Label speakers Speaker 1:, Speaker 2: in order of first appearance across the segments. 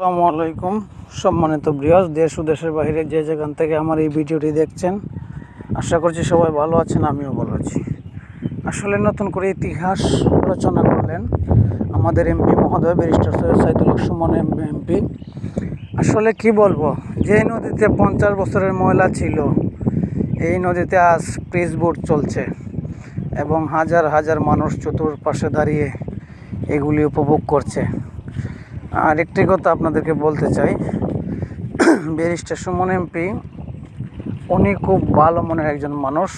Speaker 1: আসসালামু আলাইকুম সম্মানিত ভিউয়ার্স, দেশ ও দেশের বাইরে যে যেখান থেকে আমার এই ভিডিওটি দেখছেন, আশা করছি সবাই ভালো আছেন, আমিও ভালো আছি। আসলে নতুন করে ইতিহাস রচনা করলেন আমাদের এমপি মহোদয় ব্যারিস্টার সৈয়দ সাইদুল হক সুমন এমপি। আসলে কি বলবো, যে নদীতে 50 বছরের ময়লা ছিল, এই নদীতে আজ পিস বোট চলছে এবং হাজার হাজার মানুষ চতুর্পাশে দাঁড়িয়ে এগুলি উপভোগ করছে। আর একটি কথা আপনাদেরকে বলতে চাই, ব্যারিস্টার সুমন এমপি উনি খুব ভালো মনের একজন মানুষ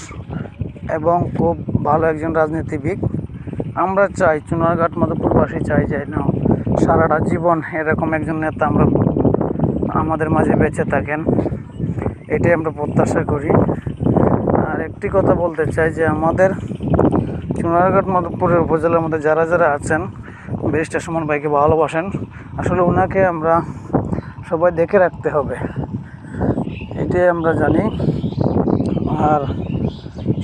Speaker 1: এবং খুব ভালো একজন রাজনীতিবিদ। আমরা চাই, চুনারঘাট মাধবপুরবাসী চাই যে না, সারাটা জীবন এরকম একজন নেতা আমরা আমাদের মাঝে বেঁচে থাকেন, এটাই আমরা প্রত্যাশা করি। আর একটি কথা বলতে চাই যে আমাদের চুনারঘাট মাধবপুরের উপজেলার মধ্যে যারা যারা আছেন ব্যারিস্টার সুমন ভাইকে ভালোবাসেন, আসলে ওনাকে আমরা সবাই দেখে রাখতে হবে, এটাই আমরা জানি। আর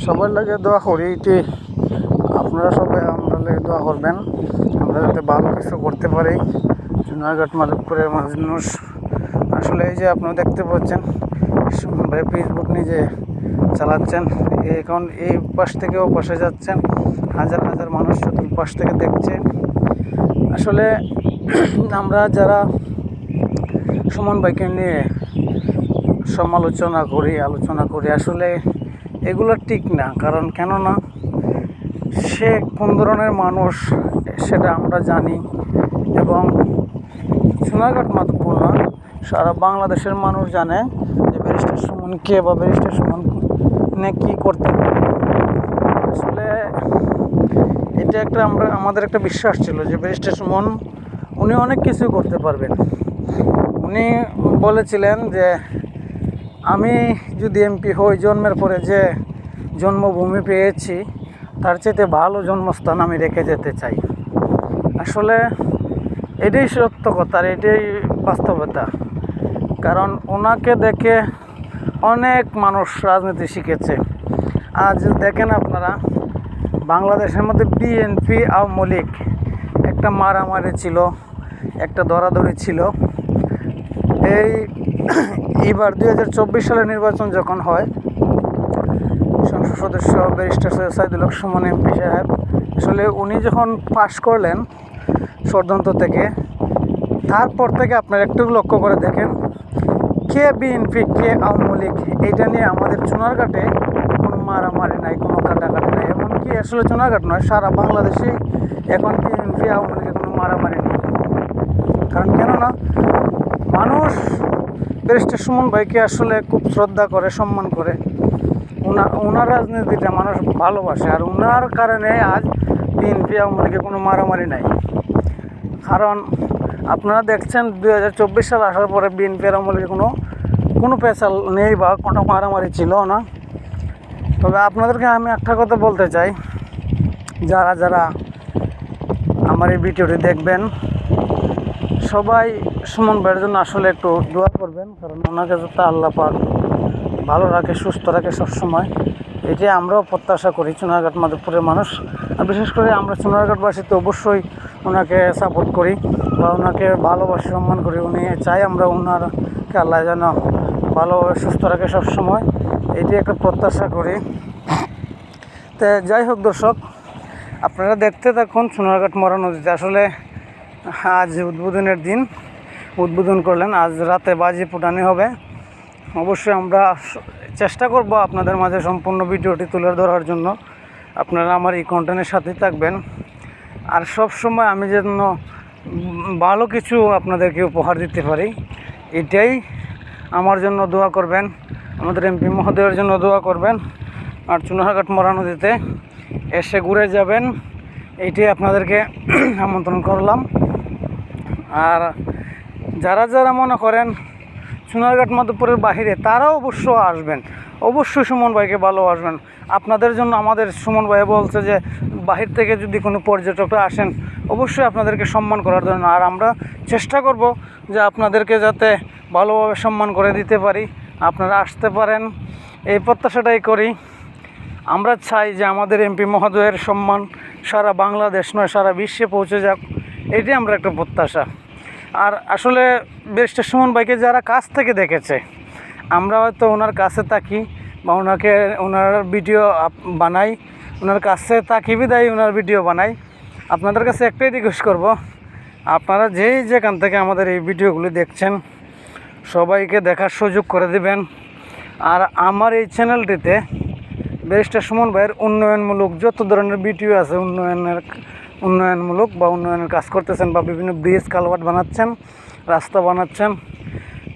Speaker 1: সবার লাগে দোয়া করি, এটি আপনারা সবাই আমরা লাগে দোয়া করবেন, আমরা যাতে ভালো কিছু করতে পারি চুনারঘাট মাধবপুরের মানুষ। আসলে এই যে আপনারা দেখতে পাচ্ছেন সুমন ভাই ফেসবুক নিজে চালাচ্ছেন, এখন এই পাশ থেকে ও পাশে যাচ্ছেন, হাজার হাজার মানুষ চতুর্পাশ থেকে দেখছে। আসলে আমরা যারা সুমন ভাইকে নিয়ে আলোচনা করি আসলে এগুলো ঠিক না। কারণ কেননা সে কোন ধরনের মানুষ সেটা আমরা জানি, এবং চুনারঘাট মাধবপুর না, সারা বাংলাদেশের মানুষ জানে যে ব্যারিস্টার সুমন কে বা ব্যারিস্টার সুমন কী করতে পারে। আসলে এটা আমাদের একটা বিশ্বাস ছিল যে ব্যারিস্টার সুমন উনি অনেক কিছু করতে পারবেন। উনি বলেছিলেন যে আমি যদি এমপি হই, জন্মের পরে যে জন্মভূমি পেয়েছি তার চেয়ে ভালো জন্মস্থান আমি রেখে যেতে চাই। আসলে এটাই সত্য কথা, এটাই বাস্তবতা। কারণ ওনাকে দেখে অনেক মানুষ রাজনীতি শিখেছে। আজ দেখেন আপনারা, বাংলাদেশের মধ্যে বিএনপি আওয়ামী লীগ একটা মারামারি ছিল, একটা দরাদরি ছিল। এইবার 2024 সালের নির্বাচন যখন হয়, সংসদ সদস্য ব্যারিস্টার সৈয়দ সাইদুল হক সুমন এমপি সাহেব, আসলে উনি যখন পাশ করলেন ষড়যন্ত্র থেকে, তারপর থেকে আপনারা একটু লক্ষ্য করে দেখেন কে বিএনপি কে আওয়ামী লীগ, এইটা নিয়ে আমাদের চুনারঘাটে কোনো মারামারি নাই, কোনো কাটাকাটি নাই। এমনকি আসলে চুনারঘাট নয়, সারা বাংলাদেশে এখন বিএনপি আওয়ামী লীগের কোনো মারামারি নেই। কারণ কেননা মানুষ ব্যারিস্টার সুমন ভাইকে আসলে খুব শ্রদ্ধা করে, সম্মান করে, ওনার রাজনীতিটা মানুষ ভালোবাসে। আর ওনার কারণে আজ বিএনপি আওয়ামী লীগে কোনো মারামারি নাই। কারণ আপনারা দেখছেন 2024 সাল আসার পরে বিএনপি আওয়ামী লীগে কোনো পেশাল নেই বা কোনো মারামারি ছিল না। তবে আপনাদেরকে আমি একটা কথা বলতে চাই, যারা যারা আমার এই ভিডিওটি দেখবেন সবাই সুমন ভাইয়ের জন্য আসলে একটু দোয়া করবেন। কারণ ওনাকে যাতে আল্লাহ পাক ভালো রাখে, সুস্থ রাখে সবসময়, এটি আমরাও প্রত্যাশা করি চুনারঘাট মাধবপুরের মানুষ। আর বিশেষ করে আমরা চুনারঘাটবাসী তো অবশ্যই ওনাকে সাপোর্ট করি বা ওনাকে ভালোবাসি, সম্মান করি। উনি চাই আমরা ওনারকে আল্লাহ যেন ভালোভাবে সুস্থ রাখে সবসময়, এটি একটা প্রত্যাশা করি। তো যাই হোক দর্শক, আপনারা দেখতে থাকুন চুনারঘাট মরা নদীতে। আসলে আজ উদ্বোধনের দিন, উদ্বোধন করলেন, আজ রাতে বাজি ফুটানি হবে। অবশ্যই আমরা চেষ্টা করব আপনাদের মাঝে সম্পূর্ণ ভিডিওটি তুলে ধরার জন্য। আপনারা আমার এই কন্টেন্টের সাথেই থাকবেন। আর সব সময় আমি যেন ভালো কিছু আপনাদেরকে উপহার দিতে পারি, এটাই আমার জন্য দোয়া করবেন, আমাদের এমপি মহোদয়ের জন্য দোয়া করবেন। আর চুনারঘাট মরা নদীতে এসে ঘুরে যাবেন, এইটাই আপনাদেরকে আমন্ত্রণ করলাম। আর যারা যারা মনে করেন চুনারঘাট মাধবপুরের বাহিরে, তারাও অবশ্য আসবেন, অবশ্যই সুমন ভাইকে ভালোবাসবেন। আপনাদের জন্য আমাদের সুমন ভাই বলছে যে বাহির থেকে যদি কোনো পর্যটকরা আসেন, অবশ্যই আপনাদেরকে সম্মান করার জন্য। আর আমরা চেষ্টা করব যে আপনাদেরকে যাতে ভালোভাবে সম্মান করে দিতে পারি, আপনারা আসতে পারেন, এই প্রত্যাশাটাই করি। আমরা চাই যে আমাদের এমপি মহোদয়ের সম্মান সারা বাংলাদেশ নয়, সারা বিশ্বে পৌঁছে যাক, এটাই আমরা একটা প্রত্যাশা। আর আসলে ব্যারিস্টার সুমন ভাইকে যারা কাছ থেকে দেখেছে, আমরা হয়তো ওনার কাছে থাকি বা ওনার ভিডিও বানাই, ওনার কাছে থাকি বিদায় ওনার ভিডিও বানাই। আপনাদের কাছে একটাই রিকোয়েস্ট করব, আপনারা যেখান থেকে আমাদের এই ভিডিওগুলি দেখছেন সবাইকে দেখার সুযোগ করে দিবেন। আর আমার এই চ্যানেলটিতে ব্যারিস্টার সুমন ভাইয়ের উন্নয়নমূলক যত ধরনের ভিডিও আছে, উন্নয়নমূলক বা উন্নয়নের কাজ করতেছেন বা বিভিন্ন ব্রিজ কালভার্ট বানাচ্ছেন, রাস্তা বানাচ্ছেন,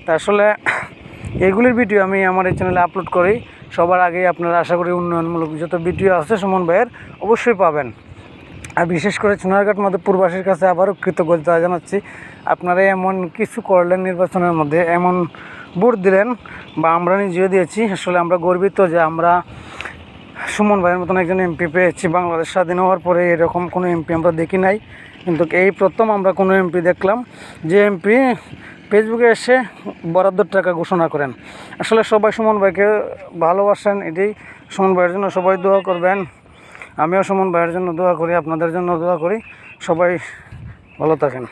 Speaker 1: তা আসলে এইগুলির ভিডিও আমি আমার এই চ্যানেলে আপলোড করি। সবার আগেই আপনারা আশা করি উন্নয়নমূলক যত ভিডিও আছে সুমন ভাইয়ের অবশ্যই পাবেন। আর বিশেষ করে সোনারঘাট মাধবপুরবাসীর কাছে আবারও কৃতজ্ঞতা জানাচ্ছি। আপনারা এমন কিছু করলেন, নির্বাচনের মধ্যে এমন ভোট দিলেন বা আমরা নিজেও দিয়েছি। আসলে আমরা গর্বিত যে আমরা সুমন ভাইয়ের মতন একজন এমপি পেয়েছি। বাংলাদেশ স্বাধীন হওয়ার পরে এরকম কোনো এমপি আমরা দেখি নাই, কিন্তু এই প্রথম আমরা কোনো এমপি দেখলাম যে এমপি ফেসবুকে এসে বরাদ্দর টাকা ঘোষণা করেন। আসলে সবাই সুমন ভাইকে ভালোবাসেন, এটাই সুমন ভাইয়ের জন্য সবাই দোয়া করবেন। আমিও সুমন ভাইয়ের জন্য দোয়া করি, আপনাদের জন্য দোয়া করি। সবাই ভালো থাকেন।